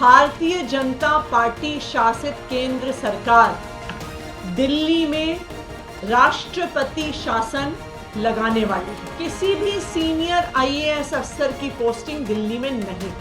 Bharatiya Janata party शासित केंद्र सरकार दिल्ली में राष्ट्रपति शासन लगाने वाली है। किसी भी सीनियर आईएएस अफसर की पोस्टिंग दिल्ली में नहीं।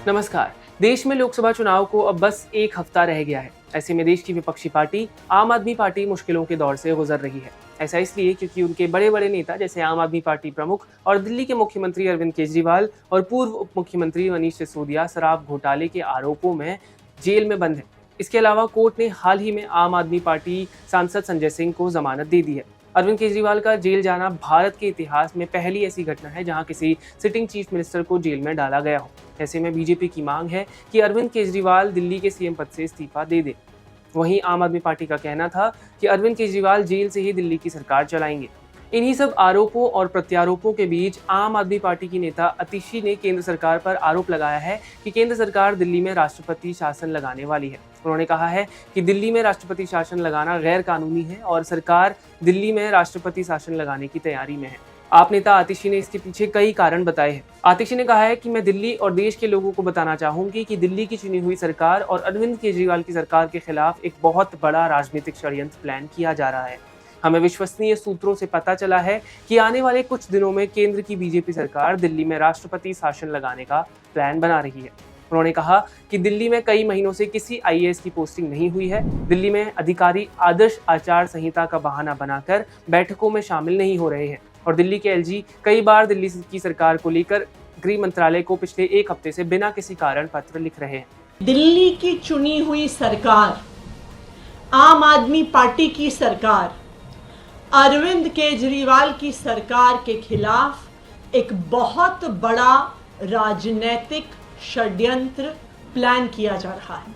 नमस्कार। देश में लोकसभा चुनाव को अब बस एक हफ्ता रह गया है। ऐसे में देश की विपक्षी पार्टी आम आदमी पार्टी मुश्किलों के दौर से गुजर रही है। ऐसा इसलिए क्योंकि उनके बड़े बड़े नेता जैसे आम आदमी पार्टी प्रमुख और दिल्ली के मुख्यमंत्री अरविंद केजरीवाल और पूर्व उप मुख्यमंत्री मनीष सिसोदिया शराब घोटाले के आरोपों में जेल में बंद हैं। इसके अलावा कोर्ट ने हाल ही में आम आदमी पार्टी सांसद संजय सिंह को जमानत दे दी है। अरविंद केजरीवाल का जेल जाना भारत के इतिहास में पहली ऐसी घटना है जहां किसी सिटिंग चीफ मिनिस्टर को जेल में डाला गया हो। ऐसे में बीजेपी की मांग है कि अरविंद केजरीवाल दिल्ली के सीएम पद से इस्तीफा दे दे। वहीं आम आदमी पार्टी का कहना था कि अरविंद केजरीवाल जेल से ही दिल्ली की सरकार चलाएंगे। इन्हीं सब आरोपों और प्रत्यारोपों के बीच आम आदमी पार्टी की नेता अतिशी ने केंद्र सरकार पर आरोप लगाया है कि केंद्र सरकार दिल्ली में राष्ट्रपति शासन लगाने वाली है। उन्होंने कहा है कि दिल्ली में राष्ट्रपति शासन लगाना गैर कानूनी है और सरकार दिल्ली में राष्ट्रपति शासन लगाने की तैयारी में है। आप नेता आतिशी ने इसके पीछे कई कारण बताए हैं। आतिशी ने कहा है कि मैं दिल्ली और देश के लोगों को बताना चाहूंगी कि दिल्ली की चुनी हुई सरकार और अरविंद केजरीवाल की सरकार के खिलाफ एक बहुत बड़ा राजनीतिक षड्यंत्र प्लान किया जा रहा है। हमें विश्वसनीय सूत्रों से पता चला है कि आने वाले कुछ दिनों में केंद्र की बीजेपी सरकार दिल्ली में राष्ट्रपति शासन लगाने का प्लान बना रही है। उन्होंने कहा कि दिल्ली में कई महीनों से किसी आईएएस की पोस्टिंग नहीं हुई है। दिल्ली में अधिकारी आदर्श आचार संहिता का बहाना बनाकर बैठकों में शामिल नहीं हो रहे हैं और दिल्ली के एलजी कई बार दिल्ली की सरकार को लेकर गृह मंत्रालय को पिछले एक हफ्ते से बिना किसी कारण पत्र लिख रहे हैं। दिल्ली की चुनी हुई सरकार, आम आदमी पार्टी की सरकार, अरविंद केजरीवाल की सरकार के खिलाफ एक बहुत बड़ा राजनीतिक षड्यंत्र प्लान किया जा रहा है।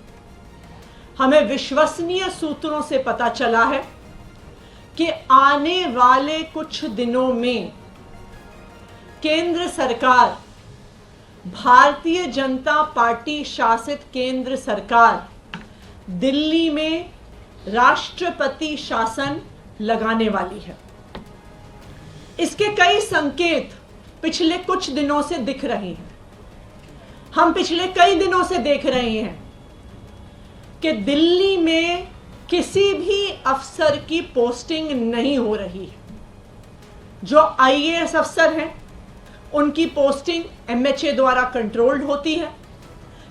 हमें विश्वसनीय सूत्रों से पता चला है कि आने वाले कुछ दिनों में केंद्र सरकार, भारतीय जनता पार्टी शासित केंद्र सरकार दिल्ली में राष्ट्रपति शासन लगाने वाली है। इसके कई संकेत पिछले कुछ दिनों से दिख रहे हैं। हम पिछले कई दिनों से देख रहे हैं कि दिल्ली में किसी भी अफसर की पोस्टिंग नहीं हो रही है। जो आईएएस अफसर हैं उनकी पोस्टिंग एमएचए द्वारा कंट्रोल्ड होती है,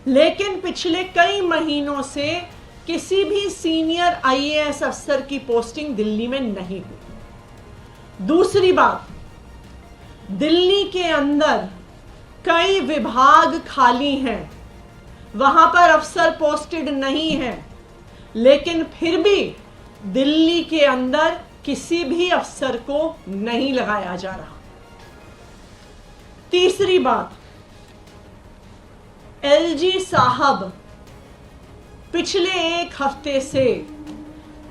लेकिन पिछले कई महीनों से किसी भी सीनियर आईएएस अफसर की पोस्टिंग दिल्ली में नहीं हुई। दूसरी बात, दिल्ली के अंदर कई विभाग खाली हैं, वहां पर अफसर पोस्टेड नहीं है, लेकिन फिर भी दिल्ली के अंदर किसी भी अफसर को नहीं लगाया जा रहा। तीसरी बात, एलजी साहब पिछले एक हफ्ते से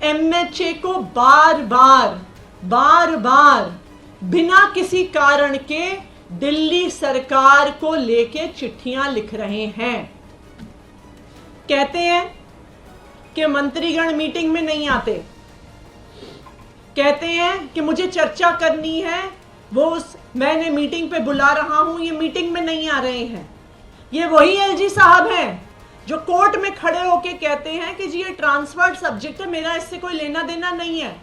एमएचए को बार बार बिना किसी कारण के दिल्ली सरकार को लेके चिट्ठियां लिख रहे हैं। कहते हैं कि मंत्रीगण मीटिंग में नहीं आते, कहते हैं कि मुझे चर्चा करनी है, मैंने मीटिंग पे बुला रहा हूं, ये मीटिंग में नहीं आ रहे हैं। ये वही एलजी साहब हैं जो कोर्ट में खड़े होके कहते हैं कि जी ये ट्रांसफर्ड सब्जेक्ट है, मेरा इससे कोई लेना देना नहीं है।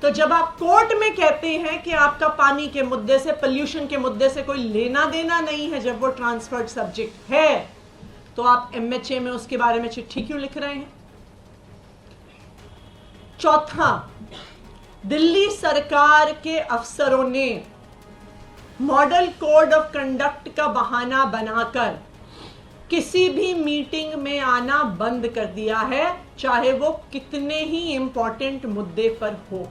तो जब आप कोर्ट में कहते हैं कि आपका पानी के मुद्दे से, पोल्यूशन के मुद्दे से कोई लेना देना नहीं है, जब वो ट्रांसफर्ड सब्जेक्ट है, तो आप एमएचए में उसके बारे में चिट्ठी क्यों लिख रहे हैं? चौथा, दिल्ली सरकार के अफसरों ने मॉडल कोड ऑफ कंडक्ट का बहाना बनाकर किसी भी मीटिंग में आना बंद कर दिया है, चाहे वो कितने ही इंपॉर्टेंट मुद्दे पर हो।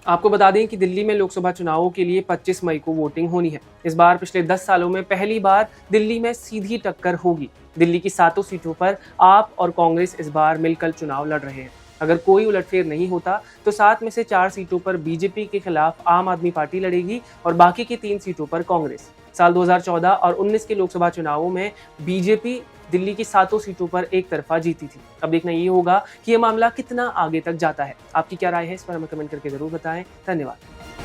आपको बता दें कि दिल्ली में लोकसभा चुनावों के लिए 25 मई को वोटिंग होनी है। इस बार पिछले 10 सालों में पहली बार दिल्ली में सीधी टक्कर होगी। दिल्ली की 7 सीटों पर आप और कांग्रेस इस बार मिलकर चुनाव लड़ रहे हैं। अगर कोई उलटफेर नहीं होता तो 7 में से 4 सीटों पर बीजेपी के खिलाफ आम आदमी पार्टी लड़ेगी और बाकी की 3 सीटों पर कांग्रेस। साल 2014 और 19 के लोकसभा चुनावों में बीजेपी दिल्ली की 7 सीटों पर एक तरफा जीती थी। अब देखना ये होगा कि यह मामला कितना आगे तक जाता है। आपकी क्या राय है इस पर हमें कमेंट करके जरूर बताएं। धन्यवाद।